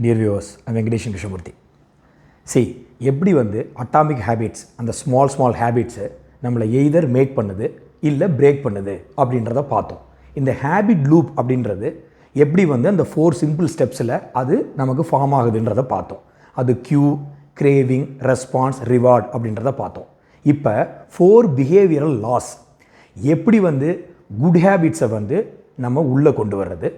Dear viewers, I'm Venkatesh Krishnamurthy. See, எப்படி வந்து atomic habits அந்த ஸ்மால் ஹேபிட்ஸை நம்மளை எய்தர் மேக் பண்ணுது இல்லை பிரேக் பண்ணுது அப்படின்றத பார்த்தோம். இந்த ஹேபிட் லூப் அப்படின்றது எப்படி வந்து அந்த 4 சிம்பிள் ஸ்டெப்ஸில் அது நமக்கு ஃபார்ம் ஆகுதுன்றதை பார்த்தோம். அது கியூ, கிரேவிங், ரெஸ்பான்ஸ், ரிவார்ட் அப்படின்றத பார்த்தோம். இப்போ 4 பிஹேவியரல் லாஸ் எப்படி வந்து குட் ஹேபிட்ஸை வந்து நம்ம உள்ளே கொண்டு வர்றது,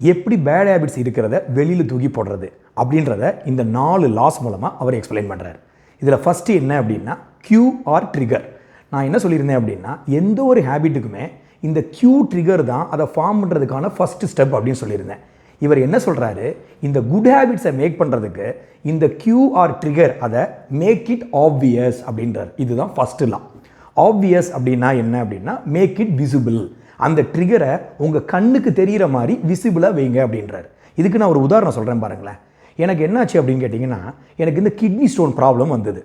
எப்படி பேட் ஹேபிட்ஸ் இருக்கிறத வெளியில் தூக்கி போடுறது அப்படின்றத இந்த 4 லாஸ் மூலமாக அவர் எக்ஸ்பிளைன் பண்ணுறாரு. இதில் ஃபஸ்ட்டு என்ன அப்படின்னா கியூ ஆர் ட்ரிகர். நான் என்ன சொல்லியிருந்தேன் அப்படின்னா எந்த ஒரு ஹேபிட்டுக்குமே இந்த கியூ ட்ரிகர் தான் அதை ஃபார்ம் பண்ணுறதுக்கான ஃபஸ்ட்டு ஸ்டெப் அப்படின்னு சொல்லியிருந்தேன். இவர் என்ன சொல்கிறாரு, இந்த குட் ஹேபிட்ஸை மேக் பண்ணுறதுக்கு இந்த கியூ ஆர் ட்ரிகர் அதை மேக் இட் ஆப்வியஸ் அப்படின்றார். இதுதான் ஃபஸ்ட்டு லா. ஆப்வியஸ் அப்படின்னா என்ன அப்படின்னா மேக் இட் விசிபிள். அந்த ட்ரிகரை உங்கள் கண்ணுக்கு தெரிகிற மாதிரி விசிபிளாக வைங்க அப்படின்றார். இதுக்கு நான் ஒரு உதாரணம் சொல்கிறேன் பாருங்களேன். எனக்கு என்னாச்சு அப்படின்னு கேட்டிங்கன்னா, எனக்கு இந்த கிட்னி ஸ்டோன் ப்ராப்ளம் வந்தது.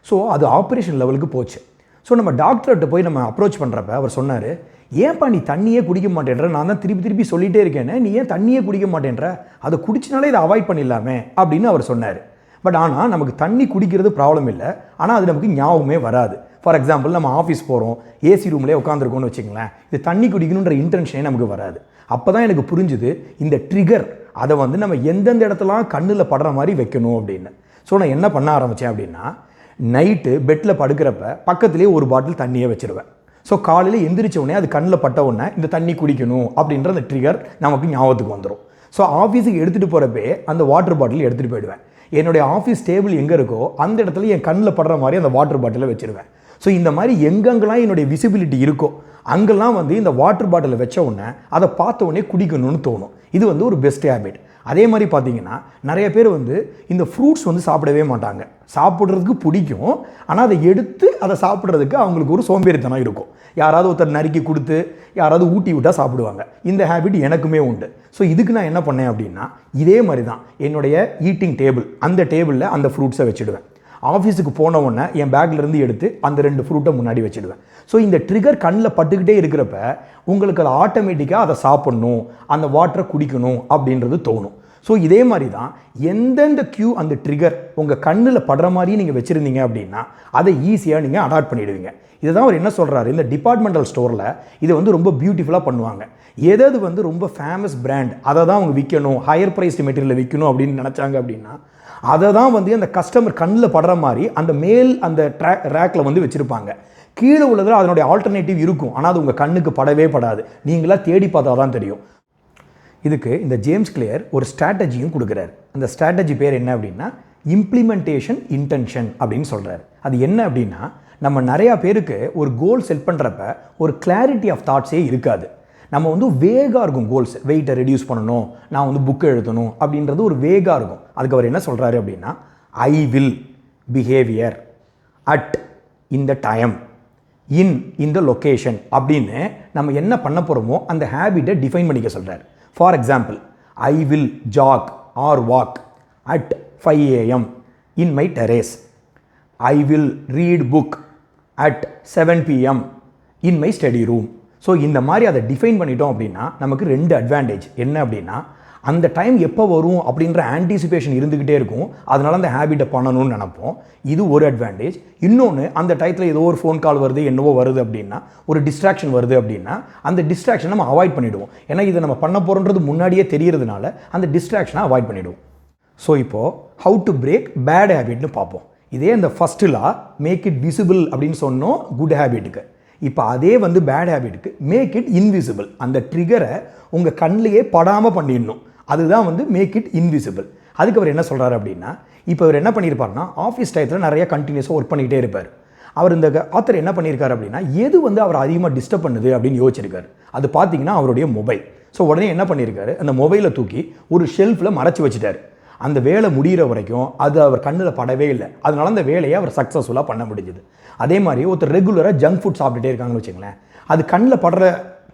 ஸோ அது ஆப்ரேஷன் லெவலுக்கு போச்சு. ஸோ நம்ம டாக்டர்கிட்ட போய் நம்ம அப்ரோச் பண்ணுறப்ப அவர் சொன்னார், ஏன்ப்பா நீ தண்ணியே குடிக்க மாட்டேன்ற, நான் தான் திருப்பி சொல்லிகிட்டே இருக்கேன்னு, நீ ஏன் தண்ணியே குடிக்க மாட்டேன்ற, அதை குடிச்சினாலே இதை அவாய்ட் பண்ணிடலாமே அப்படின்னு அவர் சொன்னார். பட் ஆனால் நமக்கு தண்ணி குடிக்கிறது ப்ராப்ளம் இல்லை, ஆனால் அது நமக்கு ஞாபகமே வராது. ஃபார் எக்ஸாம்பிள், நம்ம ஆஃபீஸ் போகிறோம், ஏசி ரூம்லேயே உட்காந்துருக்கோன்னு வச்சுங்களேன், இது தண்ணி குடிக்கணுன்ற இன்டென்ஷனே நமக்கு வராது. அப்போ தான் எனக்கு புரிஞ்சுது இந்த ட்ரிகர் அதை வந்து நம்ம எந்தெந்த இடத்துலாம் கண்ணில் படுற மாதிரி வைக்கணும் அப்படின்னு. ஸோ நான் என்ன பண்ண ஆரம்பித்தேன் அப்படின்னா, நைட்டு பெட்டில் படுக்கிறப்ப பக்கத்துலேயே ஒரு பாட்டில் தண்ணியே வச்சுருவேன். ஸோ காலையில் எந்திரிச்ச உடனே அது கண்ணில் பட்ட உடனே இந்த தண்ணி குடிக்கணும் அப்படின்ற அந்த ட்ரிகர் நமக்கு ஞாபகத்துக்கு வந்துடும். ஸோ ஆஃபீஸுக்கு எடுத்துகிட்டு போகிறப்பே அந்த வாட்டர் பாட்டில் எடுத்துகிட்டு போயிடுவேன். என்னுடைய ஆஃபீஸ் டேபிள் எங்கே இருக்கோ அந்த இடத்துல என் கண்ணில் படுற மாதிரி அந்த வாட்டர் பாட்டிலை வச்சுருவேன். ஸோ இந்த மாதிரி எங்கெங்கெல்லாம் என்னுடைய விசிபிலிட்டி இருக்கோ அங்கெல்லாம் வந்து இந்த வாட்டர் பாட்டிலை வச்ச உடனே அதை பார்த்த உடனே குடிக்கணும்னு தோணும். இது வந்து ஒரு பெஸ்ட் ஹேபிட். அதே மாதிரி பார்த்தீங்கன்னா நிறைய பேர் வந்து இந்த ஃப்ரூட்ஸ் வந்து சாப்பிடவே மாட்டாங்க. சாப்பிட்றதுக்கு பிடிக்கும், ஆனால் அதை எடுத்து அதை சாப்பிட்றதுக்கு அவங்களுக்கு ஒரு சோம்பேறித்தனம் இருக்கும். யாராவது ஒருத்தர் நறுக்கி கொடுத்து யாராவது ஊட்டி விட்டால் சாப்பிடுவாங்க. இந்த ஹேபிட் எனக்குமே உண்டு. ஸோ இதுக்கு நான் என்ன பண்ணேன் அப்படின்னா, இதே மாதிரி தான் என்னுடைய ஈட்டிங் டேபிள், அந்த டேபிளில் அந்த ஃப்ரூட்ஸை வச்சுடுவேன். ஆஃபீஸுக்கு போன உடனே என் பேக்லேருந்து எடுத்து அந்த 2 ஃப்ரூட்டை முன்னாடி வச்சுடுவேன். ஸோ இந்த ட்ரிகர் கண்ணில் பட்டுக்கிட்டே இருக்கிறப்ப உங்களுக்கு அது ஆட்டோமேட்டிக்காக அதை சாப்பிட்ணும், அந்த வாட்டரை குடிக்கணும் அப்படின்றது தோணும். ஸோ இதே மாதிரி தான் எந்தெந்த கியூ அந்த ட்ரிகர் உங்கள் கண்ணில் படுற மாதிரி நீங்கள் வச்சுருந்தீங்க அப்படின்னா அதை ஈஸியாக நீங்கள் அடாப்ட் பண்ணிவிடுவீங்க. இதுதான் அவர் என்ன சொல்கிறாரு, இந்த டிபார்ட்மெண்டல் ஸ்டோரில் இதை வந்து ரொம்ப பியூட்டிஃபுல்லாக பண்ணுவாங்க. எதாவது வந்து ரொம்ப ஃபேமஸ் பிராண்ட் அதை தான் அவங்க விற்கணும், ஹையர் ப்ரைஸ்டு மெட்டீரியலில் விற்கணும் அப்படின்னு நினச்சாங்க அப்படின்னா அதை தான் வந்து அந்த கஸ்டமர் கண்ணில் படுற மாதிரி அந்த மேல் அந்த ரேக்கில் வந்து வச்சுருப்பாங்க. கீழே உள்ளதில் அதனுடைய ஆல்டர்னேட்டிவ் இருக்கும், ஆனால் அது உங்கள் கண்ணுக்கு படவே படாது. நீங்களாக தேடி பார்த்தா தான் தெரியும். இதுக்கு இந்த ஜேம்ஸ் கிளியர் ஒரு ஸ்ட்ராட்டஜியும் கொடுக்குறாரு. அந்த ஸ்ட்ராட்டஜி பேர் என்ன அப்படின்னா இம்ப்ளிமெண்டேஷன் இன்டென்ஷன் அப்படின்னு சொல்கிறார். அது என்ன அப்படின்னா, நம்ம நிறையா பேருக்கு ஒரு கோல் செட் பண்ணுறப்ப ஒரு கிளாரிட்டி ஆஃப் தாட்ஸே இருக்காது. நம்ம வந்து வேகாக இருக்கும் கோல்ஸ், வெயிட்டை ரெடியூஸ் பண்ணணும், நான் வந்து புக்கை எழுதணும் அப்படின்றது ஒரு வேகாக இருக்கும். அதுக்கு அவர் என்ன சொல்கிறாரு அப்படின்னா, ஐ வில் பிஹேவியர் அட் இந்த டைம் இன் இந்த லொக்கேஷன் அப்படின்னு நம்ம என்ன பண்ண போகிறோமோ அந்த ஹேபிட்டை டிஃபைன் பண்ணிக்க சொல்கிறார். For example, I will jog or walk at 5 AM in my terrace. I will read book at 7 PM in my study room. So இந்த மாதிரி அதை டிஃபைன் பண்ணிட்டோம் அப்படின்னா நமக்கு 2 அட்வான்டேஜ். என்ன அப்படின்னா, அந்த டைம் எப்போ வரும் அப்படின்ற ஆன்டிசிபேஷன் இருந்துக்கிட்டே இருக்கும், அதனால அந்த ஹேபிட்டை பண்ணணும்னு நினைப்போம். இது ஒரு அட்வான்டேஜ். இன்னொன்று, அந்த டயத்தில் ஏதோ ஒரு ஃபோன் கால் வருது, என்னவோ வருது அப்படின்னா, ஒரு டிஸ்ட்ராக்ஷன் வருது அப்படின்னா அந்த டிஸ்ட்ராக்ஷனை நம்ம அவாய்ட் பண்ணிவிடுவோம். ஏன்னா இதை நம்ம பண்ண போகிறோன்றது முன்னாடியே தெரியறதுனால அந்த டிஸ்ட்ராக்ஷனை அவாய்ட் பண்ணிவிடுவோம். ஸோ இப்போது ஹவு டு பிரேக் பேட் ஹேபிட்னு பார்ப்போம். இதே அந்த first law make it visible அப்படின்னு சொன்னோம் குட் ஹேபிட்டுக்கு. இப்போ அதே வந்து பேட் ஹேபிட்டுக்கு மேக் இட் இன்விசிபிள். அந்த ட்ரிகரை உங்கள் கண்ணிலேயே படாமல் பண்ணிடணும். அதுதான் வந்து மேக் இட் இன்விசிபிள். அதுக்கு அவர் என்ன சொல்கிறார் அப்படின்னா, இப்போ அவர் என்ன பண்ணியிருப்பார்னா, ஆஃபீஸ் டயத்தில் நிறைய கண்டினியூஸாக ஒர்க் பண்ணிகிட்டே இருப்பார். அவர் இந்த ஆத்தர் என்ன பண்ணியிருக்காரு அப்படின்னா, எது வந்து அவர் அதிகமாக டிஸ்டர்ப் பண்ணுது அப்படின்னு யோசிச்சிருக்காரு. அது பார்த்தீங்கன்னா அவருடைய மொபைல். ஸோ உடனே என்ன பண்ணியிருக்காரு, அந்த மொபைலை தூக்கி ஒரு ஷெல்ஃபில் மறைச்சி வச்சுட்டார். அந்த வேலை முடிகிற வரைக்கும் அது அவர் கண்ணில் படவே இல்லை. அதனால அந்த வேலையை அவர் சக்ஸஸ்ஃபுல்லாக பண்ண முடிஞ்சுது. அதே மாதிரி ஒருத்தர் ரெகுலராக ஜங்க் ஃபுட் சாப்பிட்டுட்டே இருக்காங்கன்னு வச்சுங்களேன், அது கண்ணில்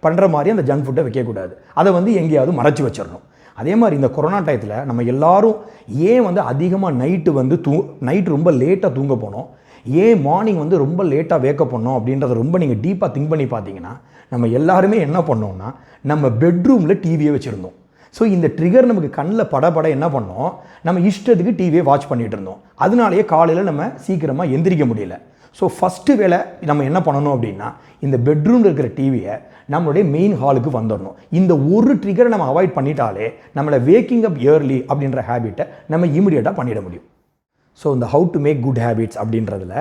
பண்ணுற மாதிரி அந்த ஜங்க் ஃபுட்டை வைக்கக்கூடாது, அதை வந்து எங்கேயாவது மறைச்சி வச்சிடணும். அதே மாதிரி இந்த கொரோனா டயத்தில் நம்ம எல்லாரும் ஏன் வந்து அதிகமாக நைட்டு ரொம்ப லேட்டாக தூங்க போனோம், ஏன் மார்னிங் வந்து ரொம்ப லேட்டாக வேக்கப் பண்ணோம் அப்படின்றத ரொம்ப நீங்கள் டீப்பாக திங்க் பண்ணி பார்த்தீங்கன்னா, நம்ம எல்லாருமே என்ன பண்ணோம்னா நம்ம பெட்ரூமில் டிவியை வச்சுருந்தோம். ஸோ இந்த ட்ரிகர் நமக்கு கண்ணில் பட என்ன பண்ணோம், நம்ம இஷ்டத்துக்கு டிவியை வாட்ச் பண்ணிகிட்டு இருந்தோம். அதனாலேயே காலையில் நம்ம சீக்கிரமாக எந்திரிக்க முடியல. ஸோ ஃபஸ்ட்டு வேலை நம்ம என்ன பண்ணணும் அப்படின்னா, இந்த பெட்ரூமில் இருக்கிற டிவியை நம்மளுடைய மெயின் ஹாலுக்கு வந்துடணும். இந்த ஒரு ட்ரிகரை நம்ம அவாய்ட் பண்ணிட்டாலே நம்மளை வேக்கிங் அப் இயர்லி அப்படின்ற ஹேபிட்டை நம்ம இமிடியேட்டாக பண்ணிட முடியும். ஸோ இந்த how to make good habits அப்படின்றதுல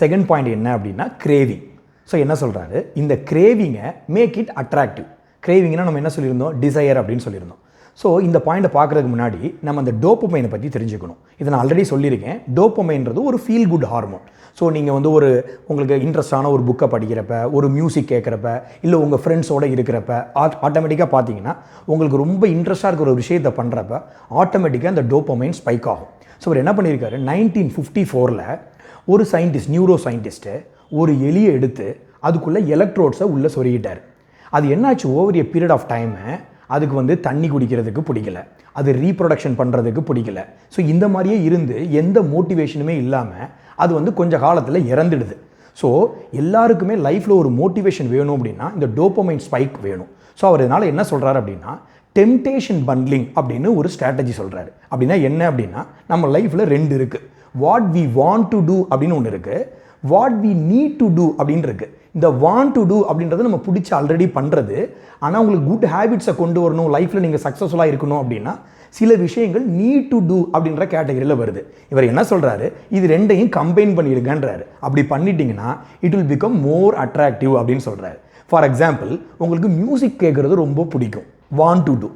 செகண்ட் பாயிண்ட் என்ன அப்படின்னா கிரேவிங். ஸோ என்ன சொல்கிறாரு, இந்த கிரேவிங்கை மேக் இட் அட்ராக்டிவ். கிரேவிங்னா நம்ம என்ன சொல்லியிருந்தோம், டிசையர் அப்படின்னு சொல்லியிருந்தோம். ஸோ இந்த பாயிண்ட்டை பார்க்குறதுக்கு முன்னாடி நம்ம அந்த டோப்பமைனை பற்றி தெரிஞ்சுக்கணும். இதை நான் ஆல்ரெடி சொல்லியிருக்கேன். டோப்பமைன்றது ஒரு ஃபீல் குட் ஹார்மோன். ஸோ நீங்கள் வந்து உங்களுக்கு இன்ட்ரெஸ்டான ஒரு புக்கை படிக்கிறப்ப, ஒரு மியூசிக் கேட்குறப்ப, இல்லை உங்கள் ஃப்ரெண்ட்ஸோடு இருக்கிறப்ப ஆட்டோமேட்டிக்காக பார்த்தீங்கன்னா உங்களுக்கு ரொம்ப இன்ட்ரெஸ்ட்டாக இருக்கிற ஒரு விஷயத்தை பண்ணுறப்ப ஆட்டோமேட்டிக்காக அந்த டோப்பமைன் ஸ்பைக் ஆகும். ஸோ அவர் என்ன பண்ணியிருக்காரு, 1954 ஒரு சயின்டிஸ்ட், நியூரோ சயின்டிஸ்ட்டு ஒரு எலியை எடுத்து அதுக்குள்ளே எலக்ட்ரோட்ஸை உள்ளே சொருகிட்டார். அது என்னாச்சு, over a period of time அதுக்கு வந்து தண்ணி குடிக்கிறதுக்கு பிடிக்கல, அது ரீப்ரொடக்ஷன் பண்ணுறதுக்கு பிடிக்கல. ஸோ இந்த மாதிரியே இருந்து எந்த மோட்டிவேஷனுமே இல்லாமல் அது வந்து கொஞ்ச காலத்தில் இறந்துடுது. ஸோ எல்லாருக்குமே லைஃப்பில் ஒரு மோட்டிவேஷன் வேணும் அப்படின்னா இந்த டோப்பமைன் ஸ்பைக் வேணும். ஸோ அவர் இதனால் என்ன சொல்கிறார் அப்படின்னா, டெம்டேஷன் பண்ட்லிங் அப்படின்னு ஒரு ஸ்ட்ராட்டஜி சொல்கிறாரு. அப்படின்னா என்ன அப்படின்னா, நம்ம லைஃப்பில் ரெண்டு இருக்குது. What we want to do அப்படின்னு ஒன்று இருக்குது, what we need to do அப்படின்னு இருக்குது. இந்த வாண்ட் டு டூ அப்படின்றது நம்ம பிடிச்சி ஆல்ரெடி பண்ணுறது. ஆனால் உங்களுக்கு குட் ஹேபிட்ஸை கொண்டு வரணும், லைஃப்பில் நீங்கள் சக்ஸஸ்ஃபுல்லாக இருக்கணும் அப்படின்னா சில விஷயங்கள் நீட் டு டூ அப்படின்ற கேட்டகரியில் வருது. இவர் என்ன சொல்கிறாரு, இது ரெண்டையும் கம்பைன் பண்ணியிருக்கன்றாரு. அப்படி பண்ணிட்டீங்கன்னா it will become more attractive அப்படின்னு சொல்கிறாரு. ஃபார் எக்ஸாம்பிள், உங்களுக்கு மியூசிக் கேட்குறது ரொம்ப பிடிக்கும், வாண்ட் டு டூ.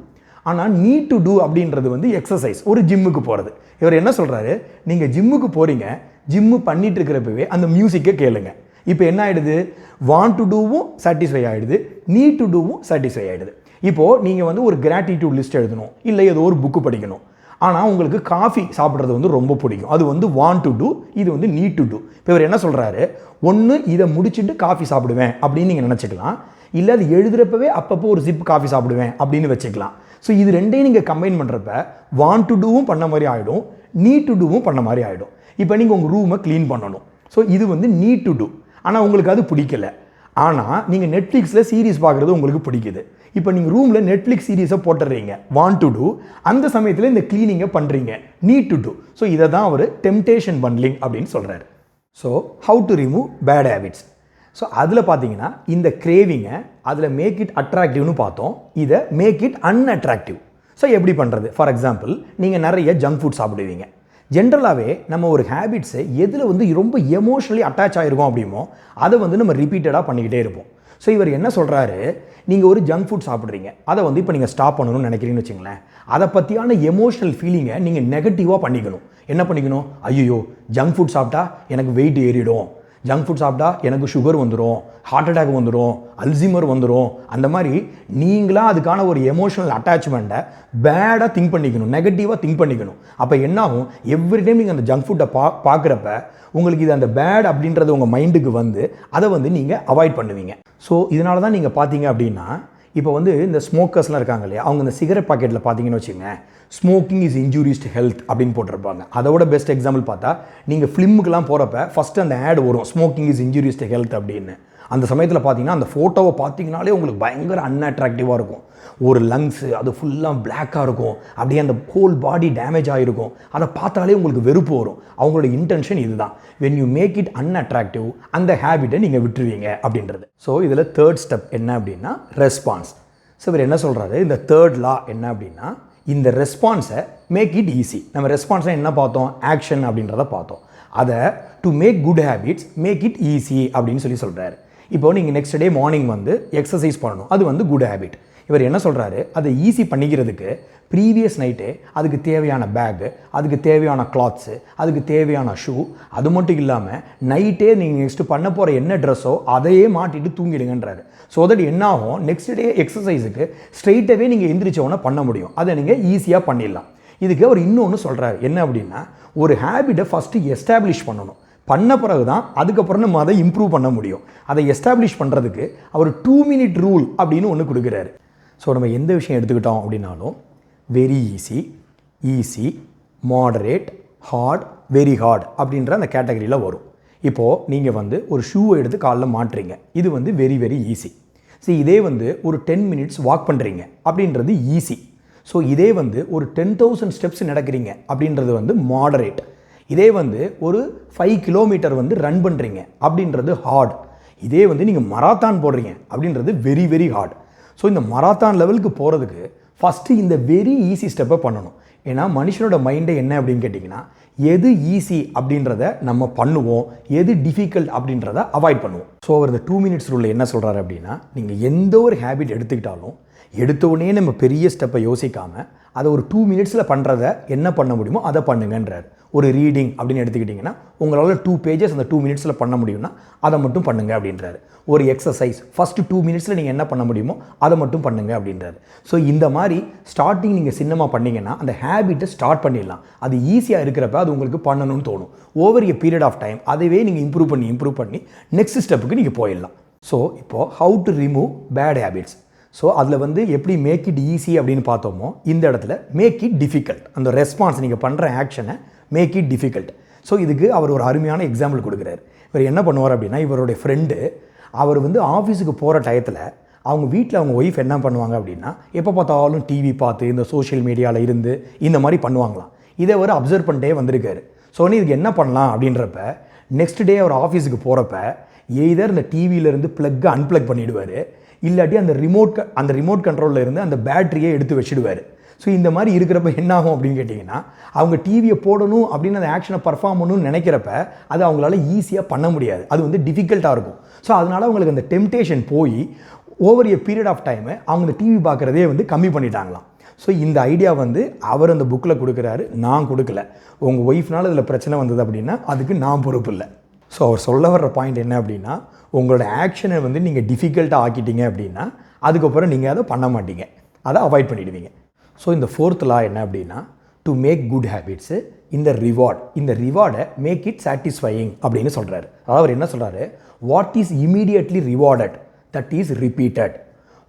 ஆனால் நீட் டு டூ அப்படின்றது வந்து எக்ஸசைஸ், ஒரு ஜிம்முக்கு போகிறது. இவர் என்ன சொல்கிறாரு, நீங்கள் ஜிம்முக்கு போகிறீங்க, ஜிம்மு பண்ணிட்டு இருக்கிறப்பவே அந்த மியூசிக்கை கேளுங்க. இப்போ என்ன ஆகிடுது, வாண்ட் டு டூவும் சாட்டிஸ்ஃபை ஆகிடுது, நீட் டு டூவும் சாட்டிஸ்ஃபை ஆகிடுது. இப்போது நீங்கள் வந்து ஒரு கிராட்டிடியூட் லிஸ்ட் எழுதணும், இல்லை ஏதோ ஒரு புக்கு படிக்கணும். ஆனால் உங்களுக்கு காஃபி சாப்பிட்றது வந்து ரொம்ப பிடிக்கும், அது வந்து வாண்ட் டு டூ, இது வந்து நீட் டு டூ. இப்போ இவர் என்ன சொல்கிறாரு, ஒன்று இதை முடிச்சுட்டு காஃபி சாப்பிடுவேன் அப்படின்னு நீங்கள் நினச்சிக்கலாம், இல்லை அது எழுதுகிறப்பவே அப்பப்போ ஒரு சிப் காஃபி சாப்பிடுவேன் அப்படின்னு வச்சுக்கலாம். ஸோ இது ரெண்டையும் நீங்கள் கம்பைன் பண்ணுறப்ப வாண்ட் டு டூவும் பண்ண மாதிரி ஆகிடும், நீட் டு டூவும் பண்ண மாதிரி ஆகிடும். இப்போ நீங்கள் உங்கள் ரூமை க்ளீன் பண்ணணும். ஸோ இது வந்து நீட் டு டூ, ஆனால் உங்களுக்கு அது பிடிக்கல. ஆனால் நீங்கள் நெட்ஃப்ளிக்ஸில் சீரீஸ் பார்க்குறது உங்களுக்கு பிடிக்குது. இப்போ நீங்கள் ரூமில் நெட்ஃப்ளிக்ஸ் சீரீஸை போட்டுடுறீங்க, வாண்ட் டு டூ. அந்த சமயத்தில் இந்த க்ளீனிங்கை பண்ணுறீங்க, நீட் டு டூ. ஸோ இதை தான் அவர் டெம்டேஷன் பண்ட்லிங் அப்படின்னு சொல்கிறாரு. So how to remove bad habits. So அதில் பார்த்தீங்கன்னா இந்த கிரேவிங்கை அதில் மேக் இட் அட்ராக்டிவ்னு பார்த்தோம், இதை மேக் இட் அன்அட்ராக்டிவ். ஸோ எப்படி பண்ணுறது, ஃபார் எக்ஸாம்பிள் நீங்கள் நிறைய ஜங்க் ஃபுட் சாப்பிடுவீங்க. ஜென்ரலாகவே நம்ம ஒரு ஹேபிட்ஸை எதில் வந்து ரொம்ப எமோஷ்னலி அட்டாச் ஆகிருக்கோம் அப்படிமோ அதை வந்து நம்ம ரிப்பீட்டடாக பண்ணிக்கிட்டே இருப்போம். ஸோ இவர் என்ன சொல்கிறாரு, நீங்கள் ஒரு ஜங்க் ஃபுட் சாப்பிட்றீங்க, அதை வந்து இப்போ நீங்கள் ஸ்டாப் பண்ணணும்னு நினைக்கிறீங்கன்னு வச்சுங்களேன், அதை பற்றியான எமோஷ்னல் ஃபீலிங்கை நீங்கள் நெகட்டிவாக பண்ணிக்கணும். என்ன பண்ணிக்கணும், ஐயோ ஜங்க் ஃபுட் சாப்பிட்டா எனக்கு வெயிட் ஏறிடும், ஜங்க் ஃபுட் சாப்பிட்டா எனக்கு சுகர் வந்துடும், ஹார்ட் அட்டாக் வந்துடும், அல்சீமர் வந்துடும். அந்த மாதிரி நீங்களாக அதுக்கான ஒரு எமோஷனல் அட்டாச்மெண்ட்டை பேடாக திங்க் பண்ணிக்கணும், நெகட்டிவாக திங்க் பண்ணிக்கணும். அப்போ என்ன ஆகும், எவ்ரி டைம் நீங்கள் அந்த ஜங்க் ஃபுட்டை பார்க்குறப்ப உங்களுக்கு இது அந்த பேட் அப்படின்றது உங்கள் மைண்டுக்கு வந்து அதை வந்து நீங்கள் அவாய்ட் பண்ணுவீங்க. ஸோ இதனால தான் நீங்கள் பார்த்தீங்க அப்படின்னா இப்போ வந்து இந்த ஸ்மோக்கர்ஸ்லாம் இருக்காங்க இல்லையா, அவங்க இந்த சிகரெட் பாக்கெட்டில் பார்த்தீங்கன்னு வச்சுங்க, smoking is injurious to health அப்படின்னு போட்டிருப்பாங்க. அதோட பெஸ்ட் எக்ஸாம்பிள் பார்த்தா நீங்கள் ஃபிலிமுக்கெலாம் போகிறப்ப ஃபஸ்ட்டு அந்த ஆட் வரும், smoking is injurious to health அப்படின்னு. அந்த சமயத்தில் பார்த்தீங்கன்னா அந்த ஃபோட்டோவை பார்த்தீங்கனாலே உங்களுக்கு பயங்கர அன்அட்ராக்டிவாக இருக்கும். ஒரு லங்ஸு அது ஃபுல்லாக பிளாக்காக இருக்கும், அப்படியே அந்த ஹோல் பாடி டேமேஜ் ஆகிருக்கும். அதை பார்த்தாலே உங்களுக்கு வெறுப்பு வரும். அவங்களோட இன்டென்ஷன் இதுதான், when you make it unattractive அந்த ஹேபிட்டை நீங்கள் விட்டுருவீங்க அப்படின்றது. ஸோ இதில் தேர்ட் ஸ்டெப் என்ன அப்படின்னா ரெஸ்பான்ஸ். ஸோ இவர் என்ன சொல்கிறாரு, இந்த தேர்ட் லா என்ன அப்படின்னா இந்த ரெஸ்பான்ஸை மேக் இட் ஈஸி. நம்ம ரெஸ்பான்ஸை என்ன பார்த்தோம், ஆக்ஷன் அப்படின்றத பார்த்தோம். அதை to make good habits make it easy அப்படின்னு சொல்கிறாரு. இப்போ நீங்கள் நெக்ஸ்ட் டே மார்னிங் வந்து எக்ஸசைஸ் பண்ணணும், அது வந்து குட் ஹேபிட். இவர் என்ன சொல்கிறாரு, அதை ஈஸி பண்ணிக்கிறதுக்கு ப்ரீவியஸ் நைட்டே அதுக்கு தேவையான பேக்கு, அதுக்கு தேவையான கிளாத்ஸு, அதுக்கு தேவையான ஷூ, அது மட்டும் இல்லாமல் நைட்டே நீங்கள் நெக்ஸ்ட்டு பண்ண போகிற என்ன ட்ரெஸ்ஸோ அதையே மாட்டிட்டு தூங்கிடுங்கன்றாரு. ஸோ தட் என்ன ஆகும், நெக்ஸ்ட் டே எக்ஸசைஸுக்கு ஸ்ட்ரெயிட்டாகவே நீங்கள் எந்திரிச்சவொன்னே பண்ண முடியும், அதை நீங்கள் ஈஸியாக பண்ணிடலாம். இதுக்கு அவர் இன்னொன்று சொல்கிறாரு, என்ன அப்படின்னா ஒரு ஹேபிட்டை ஃபஸ்ட்டு எஸ்டாப்ளிஷ் பண்ணணும், பண்ண பிறகு தான் அதுக்கப்புறம் நம்ம அதை இம்ப்ரூவ் பண்ண முடியும். அதை எஸ்டாப்ளிஷ் பண்ணுறதுக்கு அவர் 2 மினிட் ரூல் அப்படின்னு ஒன்று கொடுக்குறாரு. ஸோ நம்ம எந்த விஷயம் எடுத்துக்கிட்டோம் அப்படின்னாலும் very easy, easy, moderate, hard, very hard அப்படின்ற அந்த கேட்டகரியில் வரும். இப்போது நீங்கள் வந்து ஒரு ஷூவை எடுத்து காலில் மாட்டுறீங்க, இது வந்து வெரி வெரி ஈஸி. இதே வந்து ஒரு 10 மினிட்ஸ் வாக் பண்ணுறீங்க அப்படின்றது ஈஸி. ஸோ இதே வந்து ஒரு 10,000 ஸ்டெப்ஸ் நடக்கிறீங்க அப்படின்றது வந்து மாடரேட். இதே வந்து ஒரு 5 கிலோமீட்டர் வந்து ரன் பண்ணுறீங்க அப்படின்றது ஹார்ட். இதே வந்து நீங்கள் மராத்தான் போடுறீங்க அப்படின்றது வெரி வெரி ஹார்ட். ஸோ இந்த மராத்தான் லெவலுக்கு போகிறதுக்கு ஃபஸ்ட்டு இந்த வெரி ஈஸி ஸ்டெப்பை பண்ணணும். ஏன்னா மனுஷனோட மைண்டே என்ன அப்படின்னு கேட்டிங்கன்னா, எது ஈஸி அப்படின்றத நம்ம பண்ணுவோம், எது டிஃபிகல்ட் அப்படின்றத அவாய்ட் பண்ணுவோம். ஸோ அவர் இந்த 2 மினிட்ஸ் ரூலில் என்ன சொல்கிறாரு அப்படின்னா, நீங்கள் எந்த ஒரு ஹேபிட் எடுத்துக்கிட்டாலும் எடுத்த உடனே நம்ம பெரிய ஸ்டெப்பை யோசிக்காமல் அதை ஒரு 2 மினிட்ஸில் பண்ணுறத என்ன பண்ண முடியுமோ அதை பண்ணுங்கன்றார். ஒரு ரீடிங் அப்படின்னு எடுத்துக்கிட்டிங்கன்னா உங்களால் 2 பேஜஸ் அந்த 2 மினிட்ஸில் பண்ண முடியும்னா அதை மட்டும் பண்ணுங்க அப்படின்றாரு. ஒரு எக்ஸசைஸ் ஃபஸ்ட்டு 2 மினிட்ஸில் நீங்கள் என்ன பண்ண முடியுமோ அதை மட்டும் பண்ணுங்க அப்படின்றாரு. ஸோ இந்த மாதிரி ஸ்டார்டிங் நீங்கள் சின்னமாக பண்ணிங்கன்னா அந்த ஹேபிட்டை ஸ்டார்ட் பண்ணிடலாம். அது ஈஸியாக இருக்கிறப்ப அது உங்களுக்கு பண்ணணும்னு தோணும். Over a period of time அதுவே நீங்கள் இம்ப்ரூவ் பண்ணி நெக்ஸ்ட் ஸ்டெப்புக்கு நீங்கள் போயிடலாம். ஸோ இப்போது how to remove bad habits. So அதில் வந்து எப்படி மேக் இட் ஈஸி அப்படின்னு பார்த்தோமோ இந்த இடத்துல மேக் இட் டிஃபிகல்ட். அந்த ரெஸ்பான்ஸ் நீங்கள் பண்ணுற ஆக்ஷனை மேக் இட் டிஃபிகல்ட். ஸோ இதுக்கு அவர் ஒரு அருமையான எக்ஸாம்பிள் கொடுக்குறாரு. இவர் என்ன பண்ணுவார் அப்படின்னா, இவருடைய ஃப்ரெண்டு அவர் வந்து ஆஃபீஸுக்கு போகிற டயத்தில் அவங்க வீட்டில் அவங்க ஒய்ஃப் என்ன பண்ணுவாங்க அப்படின்னா, எப்போ பார்த்தாலும் டிவி பார்த்து இந்த சோஷியல் மீடியாவில் இருந்து இந்த மாதிரி பண்ணுவாங்களாம். இதை அவர் அப்சர்வ் பண்ணிட்டே வந்திருக்காரு. ஸோ இதுக்கு என்ன பண்ணலாம் அப்படின்றப்ப நெக்ஸ்ட் டே அவர் ஆஃபீஸுக்கு போகிறப்ப எய்தர் இந்த டிவியிலேருந்து ப்ளக்கை அன்ப்ளக் பண்ணிவிடுவார், இல்லாட்டி அந்த ரிமோட் கண்ட்ரோலில் இருந்து அந்த பேட்டரியை எடுத்து வச்சுடுவார். ஸோ இந்த மாதிரி இருக்கிறப்ப என்ன ஆகும் அப்படின்னு கேட்டிங்கன்னா, அவங்க டிவியை போடணும் அப்படின்னு அந்த ஆக்ஷனை பர்ஃபார்ம் பண்ணணும்னு நினைக்கிறப்ப அது அவங்களால ஈஸியாக பண்ண முடியாது. அது வந்து டிஃபிகல்ட்டாக இருக்கும். ஸோ அதனால் அவங்களுக்கு அந்த டெம்டேஷன் போய் over a period of time அவங்க இந்த டிவி பார்க்குறதே வந்து கம்மி பண்ணிட்டாங்களாம். ஸோ இந்த ஐடியா வந்து அவர் அந்த புக்கில் கொடுக்குறாரு, நான் கொடுக்கல. உங்கள் ஒய்ஃப்னால இதில் பிரச்சனை வந்தது அப்படின்னா அதுக்கு நான் பொறுப்பு இல்லை. ஸோ அவர் சொல்ல வர்ற பாயிண்ட் என்ன அப்படின்னா, உங்களோட ஆக்ஷனை வந்து நீங்கள் டிஃபிகல்ட்டாக ஆக்கிட்டீங்க அப்படின்னா அதுக்கப்புறம் நீங்கள் அதை பண்ண மாட்டீங்க, அதை அவாய்ட் பண்ணிடுவீங்க. ஸோ இந்த 4th லா என்ன அப்படின்னா, டு மேக் குட் ஹேபிட்ஸு இந்த ரிவார்டை மேக் இட் சாட்டிஸ்ஃபையிங் அப்படின்னு சொல்கிறாரு. அதாவது அவர் என்ன சொல்கிறாரு, what is immediately rewarded that is repeated,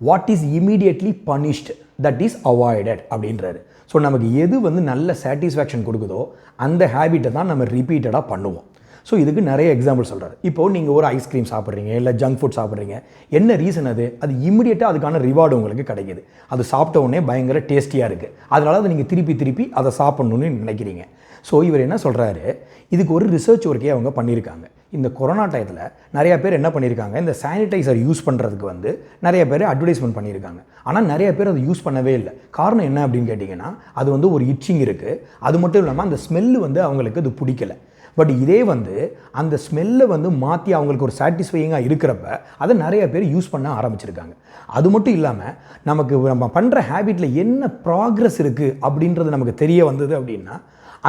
what is immediately punished that is avoided அப்படின்றாரு. ஸோ நமக்கு எது வந்து நல்ல சாட்டிஸ்ஃபேக்ஷன் கொடுக்குதோ அந்த ஹேபிட்டை தான் நம்ம ரிப்பீட்டடாக பண்ணுவோம். ஸோ இதுக்கு நிறைய எக்ஸாம்பிள் சொல்கிறார். இப்போது நீங்கள் ஒரு ஐஸ்கிரீம் சாப்பிட்றீங்க, இல்லை ஜங்க் ஃபுட் சாப்பிட்றீங்க, என்ன ரீசன் அது இமிடியேட்டாக அதுக்கான ரிவார்டு உங்களுக்கு கிடைக்கிது. அது சாப்பிட்ட உடனே பயங்கர டேஸ்டியாக இருக்குது, அதனால் அதை நீங்கள் திருப்பி அதை சாப்பிட்ணுன்னு நினைக்கிறீங்க. ஸோ இவர் என்ன சொல்கிறாரு, இதுக்கு ஒரு ரிசர்ச் ஒர்க்கே அவங்க பண்ணியிருக்காங்க. இந்த கொரோனா டயத்தில் நிறையா பேர் என்ன பண்ணியிருக்காங்க, இந்த சானிடைசர் யூஸ் பண்ணுறதுக்கு வந்து நிறைய பேர் அட்வர்டைஸ்மெண்ட் பண்ணியிருக்காங்க. ஆனால் நிறைய பேர் அதை யூஸ் பண்ணவே இல்லை. காரணம் என்ன அப்படின்னு கேட்டிங்கன்னா, அது வந்து ஒரு இச்சிங் இருக்குது, அது மட்டும் இல்லாமல் அந்த ஸ்மெல்லு வந்து அவங்களுக்கு அது பிடிக்கல. பட் இதே வந்து அந்த ஸ்மெல்லை வந்து மாற்றி அவங்களுக்கு ஒரு சாட்டிஸ்ஃபையிங்காக இருக்கிறப்ப அதை நிறைய பேர் யூஸ் பண்ண ஆரம்பிச்சிருக்காங்க. அது மட்டும் இல்லாமல் நம்ம பண்ணுற ஹேபிட்டில் என்ன ப்ராக்ரஸ் இருக்குது அப்படின்றது நமக்கு தெரிய வந்தது அப்படின்னா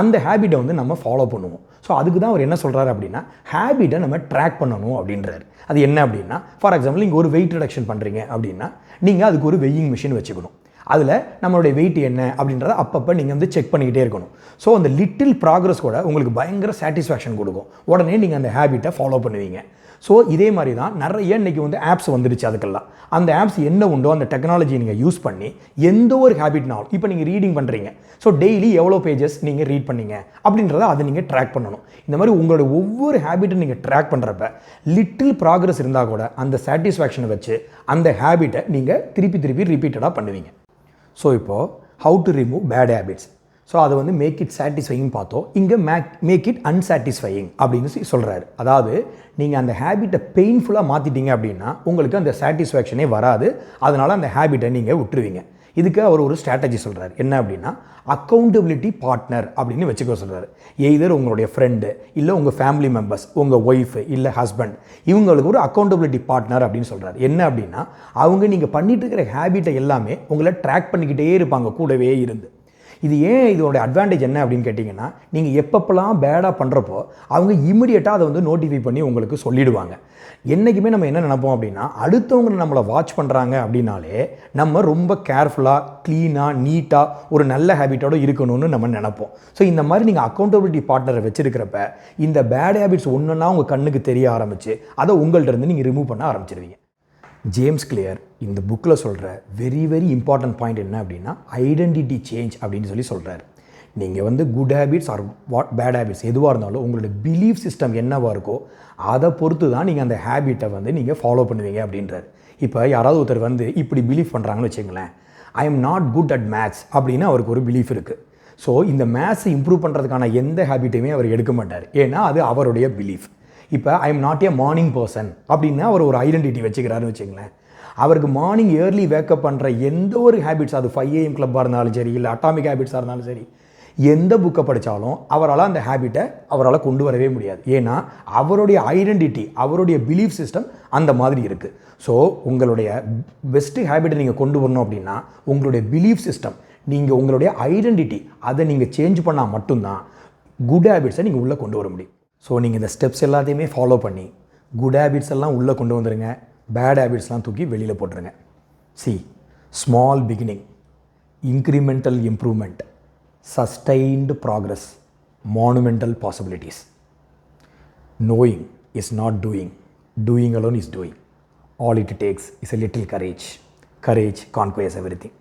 அந்த ஹேபிட்டை வந்து நம்ம ஃபாலோ பண்ணுவோம். ஸோ அதுக்கு தான் அவர் என்ன சொல்கிறாரு அப்படின்னா, ஹேபிட்டை நம்ம ட்ராக் பண்ணணும் அப்படின்றாரு. அது என்ன அப்படின்னா, ஃபார் எக்ஸாம்பிள் நீங்கள் ஒரு வெயிட் ரிடக்ஷன் பண்ணுறீங்க அப்படின்னா நீங்கள் அதுக்கு ஒரு வெயிங் மிஷின் வச்சுக்கணும். அதில் நம்மளுடைய வெயிட் என்ன அப்படின்றத அப்பப்போ நீங்கள் வந்து செக் பண்ணிக்கிட்டே இருக்கணும். ஸோ அந்த லிட்டில் ப்ராக்ரஸ் கூட உங்களுக்கு பயங்கர சாட்டிஸ்ஃபேக்ஷன் கொடுக்கும். உடனே நீங்கள் அந்த ஹேபிட்டை ஃபாலோ பண்ணுவீங்க. ஸோ இதே மாதிரி தான் நிறைய இன்றைக்கி வந்து ஆப்ஸ் வந்துடுச்சு. அதுக்கெல்லாம் அந்த ஆப்ஸ் என்ன உண்டோ அந்த டெக்னாலஜி நீங்கள் யூஸ் பண்ணி எந்த ஒரு ஹேபிட்னாலும், இப்போ நீங்கள் ரீடிங் பண்ணுறீங்க, ஸோ டெய்லி எவ்வளோ பேஜஸ் நீங்கள் ரீட் பண்ணீங்க அப்படின்றத அதை நீங்கள் ட்ராக் பண்ணணும். இந்த மாதிரி உங்களோட ஒவ்வொரு ஹேபிட்டும் நீங்கள் ட்ராக் பண்ணுறப்ப லிட்டில் ப்ராக்ரஸ் இருந்தால் கூட அந்த சாட்டிஸ்ஃபேக்ஷனை வச்சு அந்த ஹேபிட்டை நீங்கள் திருப்பி ரிப்பீட்டடாக பண்ணுவீங்க. ஸோ இப்போது how to remove bad habits. So அதை வந்து மேக் இட் சாட்டிஸ்ஃபையிங் பார்த்தோம். இங்கே மேக் இட் அன்சாட்டிஸ்ஃபையிங் அப்படின்னு சொல்கிறாரு. அதாவது நீங்கள் அந்த ஹேபிட்டை பெயின்ஃபுல்லாக மாற்றிட்டீங்க அப்படின்னா உங்களுக்கு அந்த சாட்டிஸ்ஃபேக்ஷனே வராது, அதனால் அந்த ஹேபிட்டை நீங்கள் விட்டுருவீங்க. இதுக்கு அவர் ஒரு ஸ்ட்ராட்டஜி சொல்கிறார். என்ன அப்படின்னா, அக்கௌண்டபிலிட்டி பார்ட்னர் அப்படின்னு வச்சுக்க சொல்கிறாரு. எய்தர் உங்களுடைய ஃப்ரெண்டு, இல்லை உங்கள் ஃபேமிலி மெம்பர்ஸ், உங்கள் ஒய்ஃபு, இல்லை ஹஸ்பண்ட், இவங்களுக்கு ஒரு அக்கௌண்டபிலிட்டி பார்ட்னர் அப்படின்னு சொல்கிறார். என்ன அப்படின்னா, அவங்க நீங்கள் பண்ணிட்டு இருக்கிற ஹேபிட்டை எல்லாமே உங்களை ட்ராக் பண்ணிக்கிட்டே இருப்பாங்க கூடவே இருந்து. இது ஏன் இதோட அட்வான்டேஜ் என்ன அப்படின்னு கேட்டிங்கன்னா, நீங்கள் எப்பப்பெல்லாம் பேடாக பண்ணுறப்போ அவங்க இமிடியேட்டாக அதை வந்து நோட்டிஃபை பண்ணி உங்களுக்கு சொல்லிவிடுவாங்க. என்றைக்குமே நம்ம என்ன நினைப்போம் அப்படின்னா, அடுத்தவங்க நம்மளை வாட்ச் பண்ணுறாங்க அப்படின்னாலே நம்ம ரொம்ப கேர்ஃபுல்லாக, க்ளீனாக, நீட்டாக ஒரு நல்ல ஹேபிட்டோடு இருக்கணும்னு நம்ம நினைப்போம். ஸோ இந்த மாதிரி நீங்கள் அக்கௌண்டபிலிட்டி பார்ட்னரை வச்சுருக்கிறப்ப இந்த பேட் ஹேபிட்ஸ் ஒன்றுன்னா உங்கள் கண்ணுக்கு தெரிய ஆரம்பித்து அதை உங்கள்கிட்ட இருந்து நீங்கள் ரிமூவ் பண்ண ஆரம்பிச்சிருவீங்க. ஜேம்ஸ் கிளியர் இந்த புக்கில் சொல்கிற வெரி இம்பார்ட்டன்ட் பாயிண்ட் என்ன அப்படின்னா, ஐடென்டிட்டி சேஞ்ச் அப்படின்னு சொல்கிறார். நீங்கள் வந்து good habits or bad habits எதுவாக இருந்தாலும் உங்களோட பிலீஃப் சிஸ்டம் என்னவாக இருக்கோ அதை பொறுத்து தான் நீங்கள் அந்த ஹேபிட்டை வந்து நீங்கள் ஃபாலோ பண்ணுவீங்க அப்படின்றார். இப்போ யாராவது ஒருத்தர் வந்து இப்படி பிலீவ் பண்ணுறாங்கன்னு வச்சுங்களேன், I am not good at maths அப்படின்னு அவருக்கு ஒரு பிலீஃப் இருக்குது. ஸோ இந்த மேத்ஸை இம்ப்ரூவ் பண்ணுறதுக்கான எந்த ஹேபிட்டையுமே அவர் எடுக்க மாட்டார், ஏன்னா அது அவருடைய பிலீஃப். இப்போ I am not a morning person அப்படின்னா அவர் ஒரு ஐடென்டிட்டி வச்சுக்கிறாருன்னு வச்சுங்களேன். அவருக்கு மார்னிங் ஏர்லி வேக்கப் பண்ணுற எந்த ஒரு ஹேபிட்ஸ், அது 5 AM கிளப்பாக இருந்தாலும் சரி, இல்லை அட்டாமிக் ஹேபிட்ஸாக இருந்தாலும் சரி, எந்த புக்கை படித்தாலும் அவரால் அந்த ஹேபிட்டை அவரால் கொண்டு வரவே முடியாது. ஏன்னா அவருடைய ஐடென்டிட்டி, அவருடைய பிலீஃப் சிஸ்டம் அந்த மாதிரி இருக்குது. ஸோ உங்களுடைய பெஸ்ட்டு ஹேபிட்டை நீங்கள் கொண்டு வரணும் அப்படின்னா உங்களுடைய பிலீஃப் சிஸ்டம், நீங்கள் உங்களுடைய ஐடென்டிட்டி, அதை நீங்கள் சேஞ்ச் பண்ணால் மட்டும்தான் குட் ஹேபிட்ஸை நீங்கள் உள்ளே கொண்டு வர முடியும். ஸோ நீங்கள் இந்த ஸ்டெப்ஸ் எல்லாத்தையுமே ஃபாலோ பண்ணி குட் ஹேபிட்ஸ் எல்லாம் உள்ளே கொண்டு வந்துடுங்க, பேட் ஹேபிட்ஸ்லாம் தூக்கி வெளியில் போட்டுருங்க. C, small beginning, incremental improvement, sustained progress, monumental possibilities. Knowing is not doing, doing alone is doing. All it takes is a little courage. Courage conquers everything.